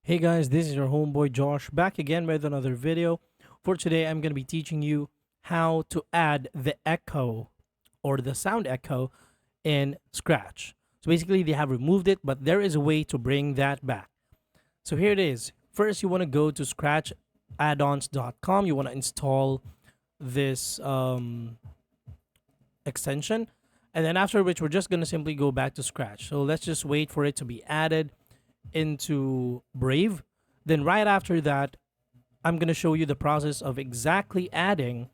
Hey guys, this is your homeboy Josh back again with another video. For today, I'm going to be teaching you how to add the echo or the sound echo in Scratch. So basically, they have removed it, but there is a way to bring that back. So here it is. First, you want to go to scratchaddons.com. You want to install this extension. And then after which, we're just going to simply go back to Scratch. So let's just wait for it to be added into Brave. Then right after that, I'm going to show you the process of exactly adding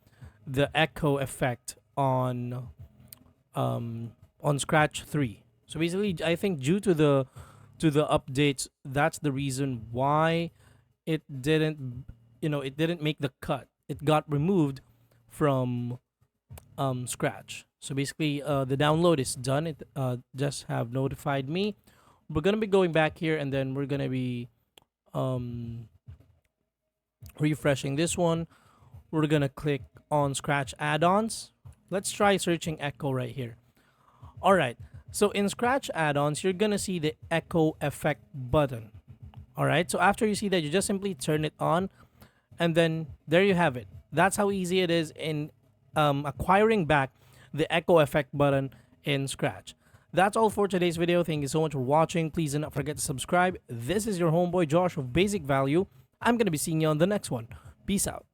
the echo effect on Scratch 3. So basically, I think due to the updates, that's the reason why it didn't it didn't make the cut. It got removed from Scratch. So basically, the download is done. It just have notified me. We're gonna be going back here, and then we're gonna be um, refreshing this one. We're gonna click on Scratch add-ons. Let's try searching Echo right here. All right. So in Scratch add-ons, you're gonna see the Echo effect button. All right. So after you see that, you just simply turn it on, and then there you have it. That's how easy it is in acquiring back the echo effect button in Scratch. That's all for today's video. Thank you so much for watching. Please do not forget to subscribe. This is your homeboy Josh of Basic Value. I'm going to be seeing you on the next one. Peace out.